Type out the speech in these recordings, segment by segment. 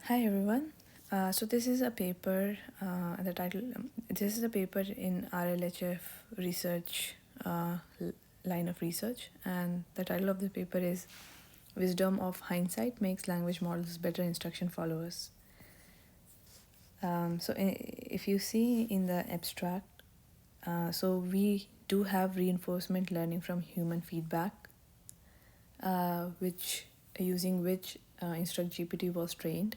Hi everyone. So this is a paper. The title. This is a paper in RLHF research line of research, and the title of the paper is "Wisdom of Hindsight Makes Language Models Better Instruction Followers." If you see in the abstract, so we do have reinforcement learning from human feedback, which using which Instruct GPT was trained,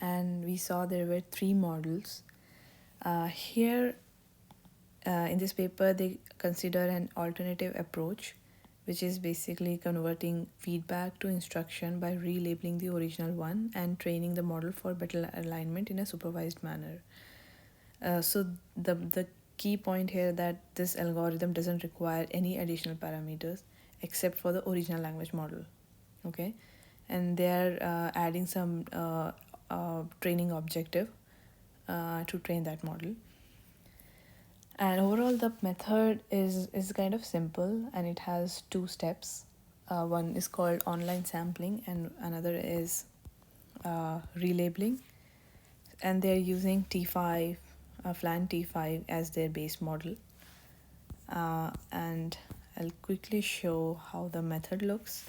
and we saw there were three models. Here in this paper, they consider an alternative approach, which is basically converting feedback to instruction by relabeling the original one and training the model for better alignment in a supervised manner. So the key point here that this algorithm doesn't require any additional parameters except for the original language model. Okay, and they're adding some training objective to train that model. And overall, the method is kind of simple, and it has two steps. One is called online sampling, and another is relabeling. And they're using T5, FLAN T5 as their base model. And I'll quickly show how the method looks.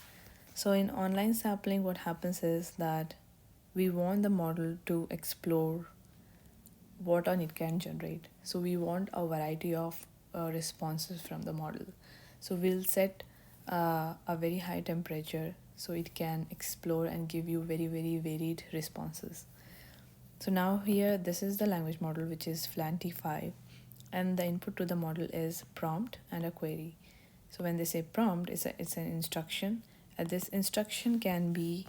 So in online sampling, what happens is that we want the model to explore what on it can generate. So we want a variety of responses from the model. So we'll set a very high temperature so it can explore and give you very, very varied responses. So now here, this is the language model, which is FLAN T5, and the input to the model is prompt and a query. So when they say prompt, it's an instruction, and this instruction can be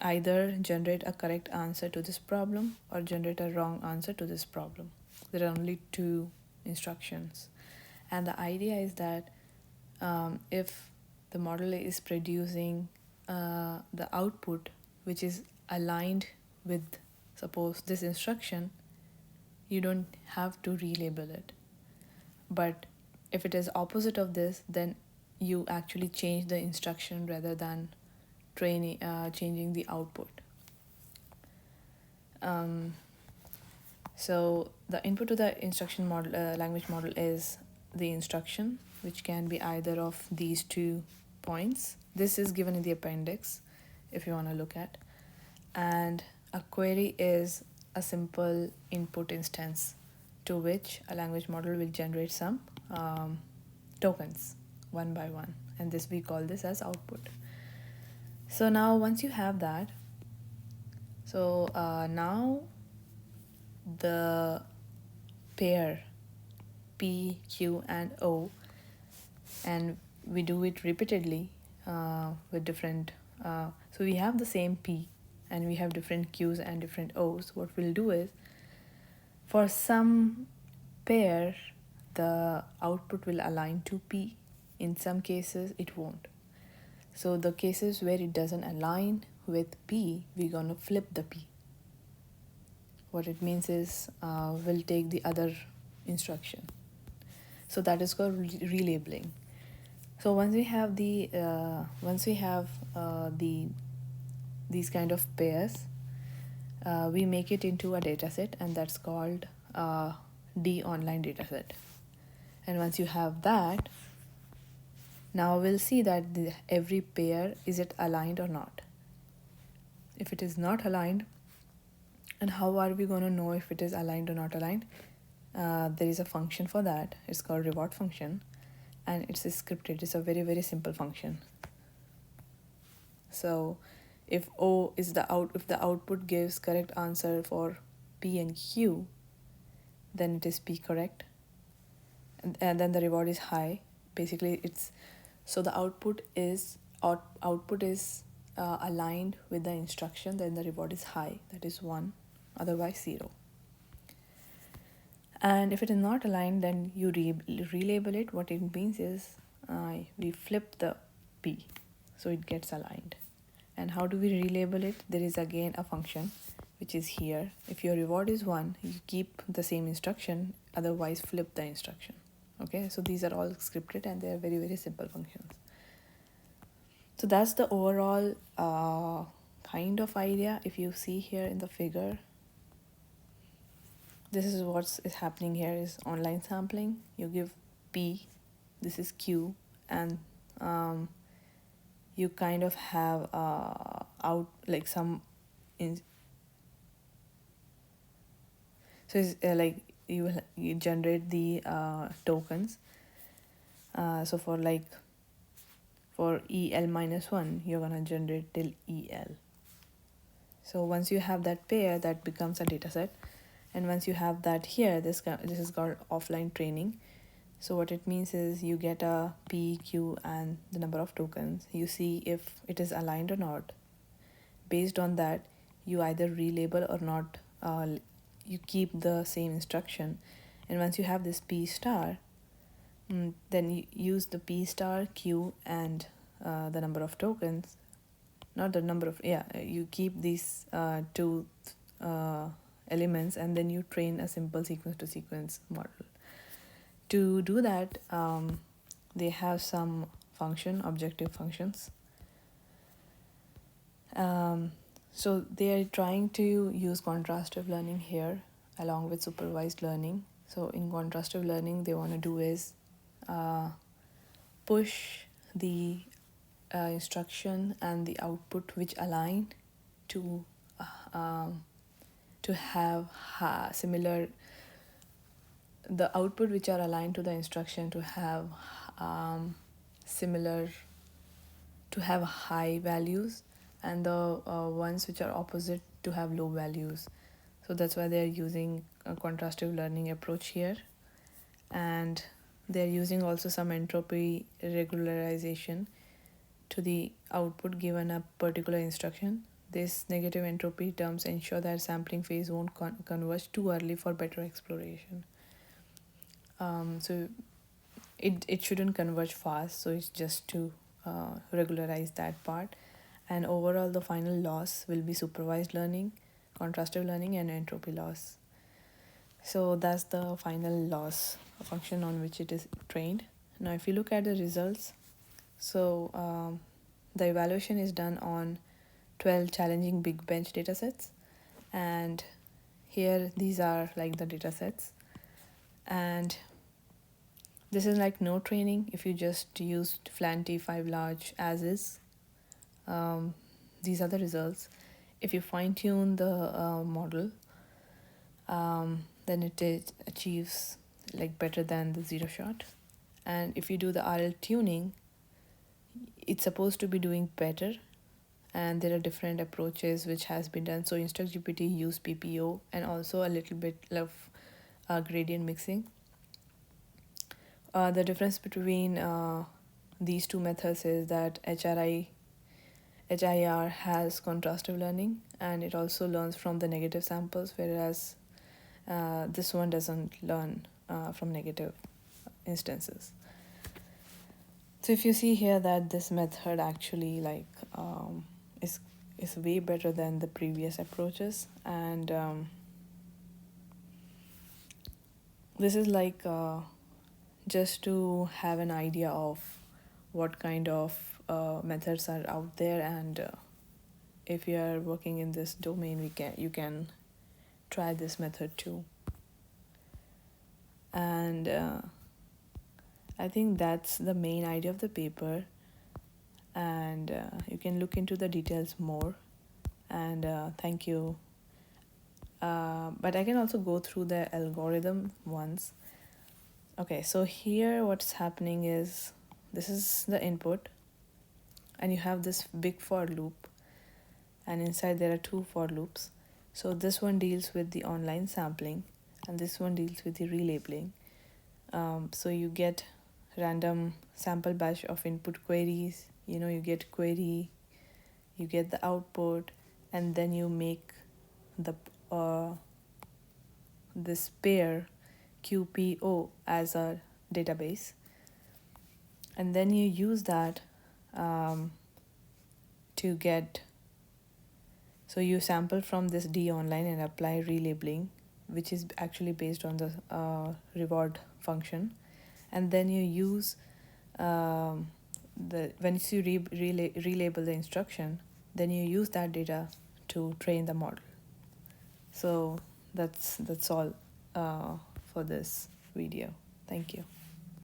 either generate a correct answer to this problem or generate a wrong answer to this problem. There are only two instructions. And the idea is that if the model is producing the output which is aligned with, suppose, this instruction, you don't have to relabel it. But if it is opposite of this, then you actually change the instruction rather than changing the output. So the input to the instruction model, language model, is the instruction, which can be either of these 2 points. This is given in the appendix if you want to look at. And a query is a simple input instance to which a language model will generate some tokens one by one, and this we call this as output. So now once you have that, so now the pair P, Q, and O, and we do it repeatedly with different, so we have the same P and we have different Qs and different Os. What we'll do is, for some pair, the output will align to P. In some cases, it won't. So the cases where it doesn't align with P, we're going to flip the P. What it means is we'll take the other instruction. So that is called relabeling. So once we have these kind of pairs, we make it into a dataset, and that's called D online dataset. And once you have that, now we'll see that every pair, is it aligned or not. If it is not aligned, and how are we going to know if it is aligned or not aligned? There is a function for that. It's called reward function, and it's scripted. It's a very, very simple function. So if O is if the output gives correct answer for P and Q, then it is P correct, and then the reward is high. Basically, so the output is aligned with the instruction, then the reward is high, that is 1, otherwise 0. And if it is not aligned, then you relabel it. What it means is we flip the P so it gets aligned. And how do we relabel it? There is again a function which is here. If your reward is 1, you keep the same instruction, otherwise flip the instruction. Okay, so these are all scripted and they are very, very simple functions. So that's the overall kind of idea. If you see here in the figure, this is what is happening here is online sampling. You give P, this is Q, and you kind of have out like some in, so it's like you generate the tokens. So for EL minus 1, you're gonna generate till EL. So once you have that pair, that becomes a data set. And once you have that here, this is called offline training. So what it means is you get a P, Q, and the number of tokens. You see if it is aligned or not. Based on that, you either relabel or not. You keep the same instruction. And once you have this P star, then you use the P star, Q, and the number of tokens. Not the number of, you keep these two elements, and then you train a simple sequence to sequence model. To do that, they have some objective functions. So they are trying to use contrastive learning here along with supervised learning. So in contrastive learning, they want to do is push the instruction and the output which align to have similar, the output which are aligned to the instruction to have similar, to have high values, and the ones which are opposite to have low values. So that's why they're using a contrastive learning approach here. And they're using also some entropy regularization to the output given a particular instruction. This negative entropy terms ensure that sampling phase won't converge too early for better exploration. So it shouldn't converge fast, so it's just to regularize that part. And overall, the final loss will be supervised learning, contrastive learning, and entropy loss. So that's the final loss function on which it is trained. Now, if you look at the results, so the evaluation is done on 12 challenging big bench datasets, and here these are like the datasets, and this is like no training. If you just used Flanty 5 large as is, these are the results. If you fine tune the model, then it achieves like better than the zero shot. And if you do the RL tuning, it's supposed to be doing better. And there are different approaches which has been done. So InstructGPT use PPO and also a little bit of gradient mixing. The difference between these two methods is that HIR has contrastive learning, and it also learns from the negative samples, whereas this one doesn't learn from negative instances. So if you see here that this method actually is way better than the previous approaches, and this is just to have an idea of what kind of methods are out there, and if you are working in this domain, you can try this method too. And I think that's the main idea of the paper, and you can look into the details more. And thank you. But I can also go through the algorithm once. Okay, so here what's happening is this is the input, and you have this big for loop, and inside there are two for loops. So this one deals with the online sampling, and this one deals with the relabeling. So you get random sample batch of input queries, you get query, you get the output, and then you make the this pair QPO as a database, and then you use that to get, so you sample from this D online and apply relabeling, which is actually based on the reward function, and then you use when you relabel the instruction, then you use that data to train the model. So that's all for this video. Thank you.